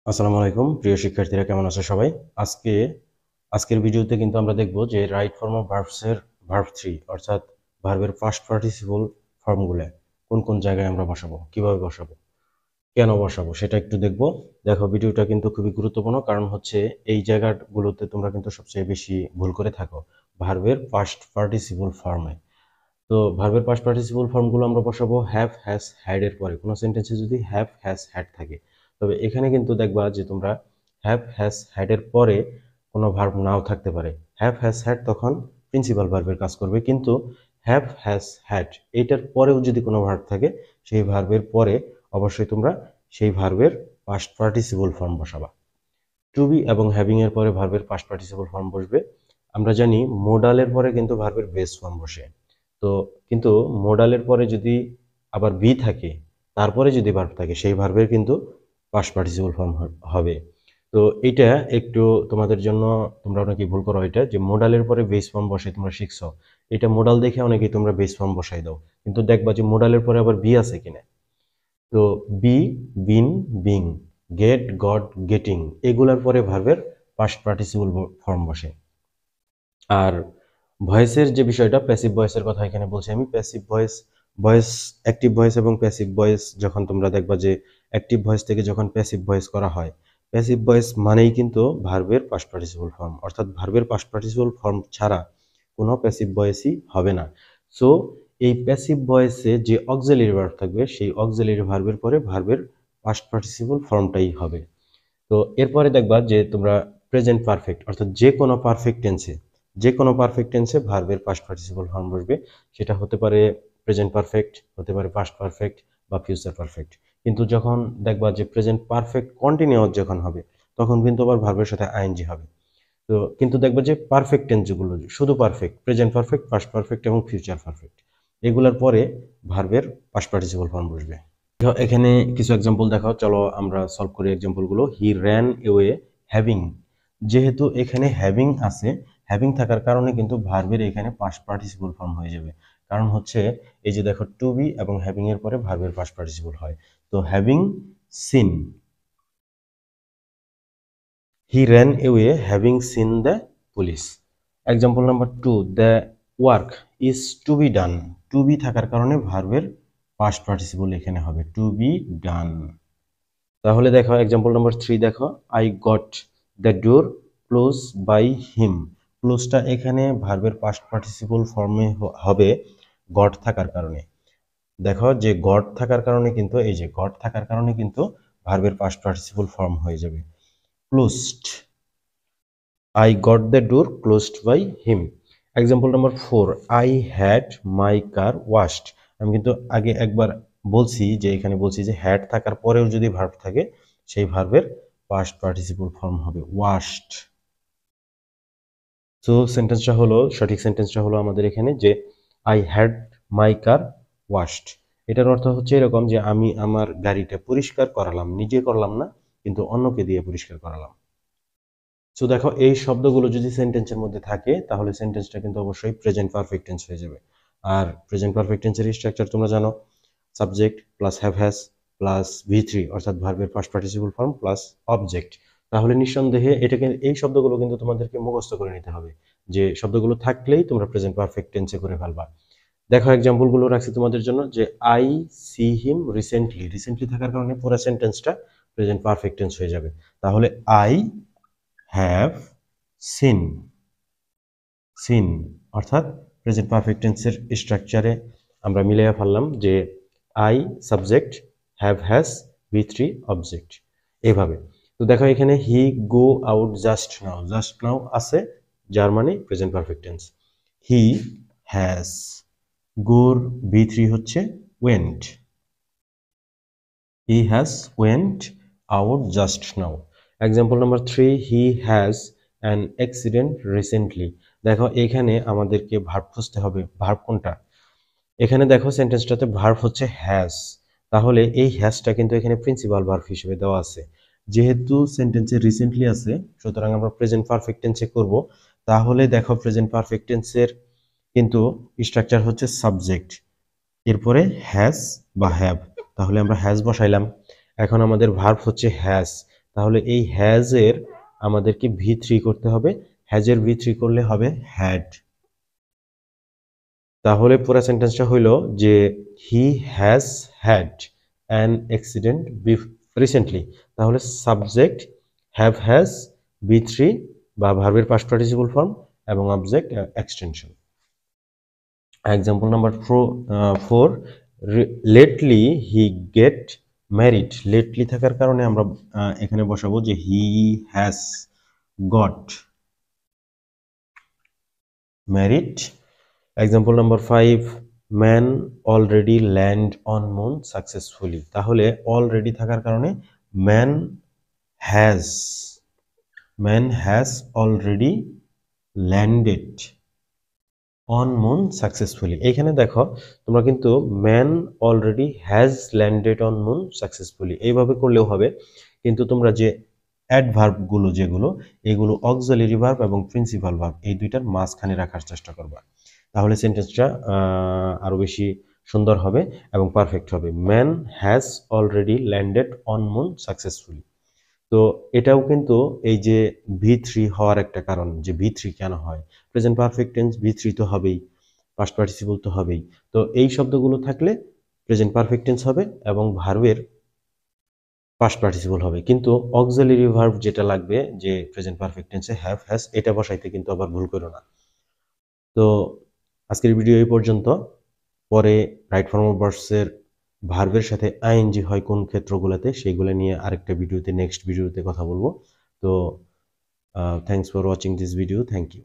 আসসালামু আলাইকুম প্রিয় শিক্ষার্থীরা, কেমন আছো সবাই? আজকের ভিডিওতে কিন্তু আমরা দেখব যে রাইট ফর্ম অফ ভার্বসের ভার্ব 3 অর্থাৎ ভার্বের পাস্ট পার্টিসিপল ফর্মগুলো কোন কোন জায়গায় আমরা বসাবো, কিভাবে বসাবো, কেন বসাবো সেটা একটু দেখব। দেখো, ভিডিওটা কিন্তু খুবই গুরুত্বপূর্ণ, কারণ হচ্ছে এই জায়গাগুলোতে তোমরা কিন্তু সবচেয়ে বেশি ভুল করে থাকো ভার্বের পাস্ট পার্টিসিপল ফর্মে। তো ভার্বের পাস্ট পার্টিসিপল ফর্মগুলো আমরা বসাবো হ্যাভ, হ্যাজ, হ্যাড এর পরে। কোনো সেন্টেন্সে যদি হ্যাভ, হ্যাজ, হ্যাড থাকে, তবে এখানে কিন্তু দেখবা যে তোমরা হ্যাভ, হ্যাজ, হ্যাড এর পরে কোনো ভার্ব নাও থাকতে পারে। হ্যাভ, হ্যাজ, হ্যাড তখন প্রিন্সিপাল ভার্বের কাজ করবে, কিন্তু হ্যাভ, হ্যাজ, হ্যাড এইটার পরেও যদি কোনো ভার্ব থাকে, সেই ভার্বের পরে অবশ্যই তোমরা সেই ভার্বের পাস্ট পার্টিসিপল ফর্ম বসাবা। টু বি এবং হ্যাভিং এর পরে ভার্বের পাস্ট পার্টিসিপল ফর্ম বসবে। আমরা জানি মোডালের পরে কিন্তু ভার্বের বেস ফর্ম বসে। তো কিন্তু মোডালের পরে যদি আবার বি থাকে, তারপরে যদি ভার্ব থাকে, সেই ভার্বের কিন্তু পাস্ট পার্টিসিপল ফর্ম হবে। তো এটা একটু তোমাদের জন্য, তোমরা অনেকেই ভুল করো এটা, যে মোডালের পরে বেস ফর্ম বসে তোমরা শিখছো। এটা মোডাল দেখে অনেকেই তোমরা বেস ফর্ম বসাই দাও, কিন্তু দেখবা যে মোডালের পরে আবার বি আছে কিনা। তো বি, বিন, বিং, গেট, গট, গেটিং এগুলার পরে ভার্বের পাস্ট পার্টিসিপল ফর্ম বসে। আর ভয়েসের যে বিষয়টা, প্যাসিভ ভয়েসের কথা এখানে বলছি আমি। Passive voice, voice, active voice এবং প্যাসিভ ভয়েস যখন তোমরা দেখবা যে অ্যাক্টিভ ভয়েস থেকে যখন প্যাসিভ ভয়েস করা হয়, প্যাসিভ ভয়েস মানেই কিন্তু ভার্বের পাস্ট পার্টিসিপল ফর্ম, অর্থাৎ ভার্বের পাস্ট পার্টিসিপল ফর্ম ছাড়া কোনো প্যাসিভ ভয়েসই হবে না। সো এই প্যাসিভ ভয়েসে যে অক্সিলারি ভার্ব থাকবে, সেই অক্সিলারি ভার্বের পরে ভার্বের পাস্ট পার্টিসিপল ফর্মটাই হবে। তো এরপরে দেখবা যে তোমরা প্রেজেন্ট পারফেক্ট, অর্থাৎ যে কোনো পারফেক্ট টেন্সে ভার্বের পাস্ট পার্টিসিপল ফর্ম বসবে। সেটা হতে পারে প্রেজেন্ট পারফেক্ট, হতে পারে পাস্ট পারফেক্ট বা ফিউচার পারফেক্ট। কিন্তু যখন দেখবা যে প্রেজেন্ট পারফেক্ট কন্টিনিউয়াস যখন হবে, তখন কিন্তু আবার ভার্বের সাথে আইএনজি হবে। তো কিন্তু দেখবা যে পারফেক্ট টেন্স যেগুলো, শুধু perfect, present perfect, past perfect এবং ফিউচার পারফেক্ট, এগুলোর পরে ভার্বের পাস্ট পার্টিসিপল ফর্ম বসবে। এখানে কিছু এক্সাম্পল দেখাও, চলো আমরা সলভ করি এক্সাম্পলগুলো। হি র্যান এওয়ে হ্যাভিং, যেহেতু এখানে হ্যাভিং আছে, হ্যাভিং থাকার কারণে কিন্তু ভার্বের এখানে পাস্ট পার্টিসিপল ফর্ম হয়ে যাবে। কারণ হচ্ছে এই যে দেখো, টু বি এবং হ্যাভিং এর পরে ভার্বের পাস্ট পার্টিসিপল হয়। তো having seen, he ran away having seen the police. Example number 2, the work is to be done, to be থাকার কারণে ভার্বের পাস্ট পার্টিসিপল এখানে হবে টু বি ডান। তাহলে দেখো এক্সাম্পল নাম্বার 3, দেখো I got the door close by him. ক্লোজটা এখানে ভার্বের পাস্ট পার্টিসিপল ফর্মে হবে গট থাকার কারণে। দেখো যে গট থাকার কারণে কিন্তু, এই যে গট থাকার কারণে কিন্তু ভার্বের পাস্ট পার্টিসিপল ফর্ম হয়ে যাবে closed, I got the door closed by him. Example number 4, I had my car washed. আমি কিন্তু আগে একবার বলছি যে এখানে বলছি যে হ্যাড থাকার পরেও যদি ভার্ব থাকে, সেই ভার্বের পাস্ট পার্টিসিপল ফর্ম হবে ওয়াশড। সো সেন্টেন্সটা হলো, সঠিক সেন্টেন্সটা হলো আমাদের এখানে যে I had my car washed. এটার অর্থ হচ্ছে এরকম যে আমি আমার গাড়িটা পরিষ্কার করালাম, নিজে করলাম না, কিন্তু অন্যকে দিয়ে পরিষ্কার করালাম। সো দেখো, এই শব্দগুলো যদি সেন্টেন্সের মধ্যে থাকে, তাহলে সেন্টেন্সটা কিন্তু অবশ্যই প্রেজেন্ট পারফেক্ট টেন্স হয়ে যাবে। আর প্রেজেন্ট পারফেক্ট টেন্সের স্ট্রাকচার তোমরা জানো, subject plus have has plus V3 অর্থাৎ ভার্বের past participle form plus object. তাহলে নিঃসন্দেহে এটাকে, এই শব্দগুলো কিন্তু তোমাদেরকে মুখস্থ করে নিতে হবে, যে শব্দগুলো থাকলেই তোমরা প্রেজেন্ট পারফেক্ট টেন্সে করে ফেলবা। দেখো এক্সাম্পলগুলো রাখছি তোমাদের জন্য, যে I see him recently, recently থাকার কারণে পুরো সেন্টেন্সটা প্রেজেন্ট পারফেক্ট টেন্স হয়ে যাবে। তাহলে আই হ্যাভ সিন, সিন অর্থাৎ প্রেজেন্ট পারফেক্ট টেন্সের স্ট্রাকচারে আমরা মিলিয়ে ফেললাম যে I subject, have has, V3 object, এইভাবে। তো দেখো এখানে he go out just now, just now আছে, যার মানে present perfect tense. He has, গোর V3 হচ্ছে went, he has went out just now. Example number 3, he has an accident recently. দেখো এখানে আমাদেরকে ভার্ব খুঁজতে হবে, ভার্ব কোনটা। এখানে দেখো সেন্টেন্সটাতে ভার্ব হচ্ছে হ্যাজ, তাহলে এই হ্যাজটা কিন্তু এখানে প্রিন্সিপাল ভার্ব হিসেবে দেওয়া আছে। যেহেতু সেন্টেন্সে রিসেন্টলি আছে, সুতরাং আমরা প্রেজেন্ট পারফেক্ট টেন্সে করব। তাহলে দেখো প্রেজেন্ট পারফেক্ট টেন্সের কিন্তু স্ট্রাকচার হচ্ছে সাবজেক্ট, এরপরে হ্যাজ বা হ্যাভ। তাহলে আমরা হ্যাজ বসাইলাম। এখন আমাদের ভার্ব হচ্ছে হ্যাজ, তাহলে এই হ্যাজ এর আমাদেরকে V3 করতে হবে। হ্যাজের V3 করলে হবে হ্যাড। তাহলে পুরো সেন্টেন্সটা হইলো যে he has had an accident recently. তাহলে সাবজেক্ট হ্যাভ হ্যাজ V3 বা ভার্বের পাস্ট পার্টিসিপল ফর্ম এবং object extension. Example number 4, lately he get married. Lately থাকার কারণে আমরা এখানে বসাবো যে he has got married. Example number 5, man already land on moon successfully. তাহলে অলরেডি থাকার কারণে man has already landed on moon successfully. এইখানে দেখো তোমরা কিন্তু man already has landed on moon successfully এইভাবে করলেও হবে, কিন্তু তোমরা যে অ্যাডভার্বগুলো যেগুলো এগুলো অক্সিলারি ভার্ব এবং প্রিন্সিপাল ভার্ব এই দুইটার মাঝখানে রাখার চেষ্টা করবা, তাহলে সেন্টেন্সটা আরো বেশি সুন্দর হবে এবং পারফেক্ট হবে। Man has already landed on moon successfully. তো এটাও কিন্তু এই যে V3 হওয়ার একটা কারণ, যে V3 কেন হয়, প্রেজেন্ট পারফেক্ট টেন্স V3 তো হবেই, পাস্ট পার্টিসিপল তো হবেই। তো এই শব্দগুলো থাকলে প্রেজেন্ট পারফেক্ট টেন্স হবে এবং ভার্বের পাস্ট পার্টিসিপল হবে, কিন্তু অক্সিলারি ভার্ব যেটা লাগবে যে প্রেজেন্ট পারফেক্ট টেন্সে হ্যাভ হ্যাজ, এটা বসাইতে কিন্তু আবার ভুল করো না। তো আজকের ভিডিও এই পর্যন্ত। পরে রাইট ফর্ম অফ ভার্বসের ভার্বের সাথে আইএনজি হয় কোন ক্ষেত্রগুলোতে সেইগুলো নিয়ে আরেকটা ভিডিওতে, নেক্সট ভিডিওতে কথা বলবো। তো thanks for watching this video. Thank you.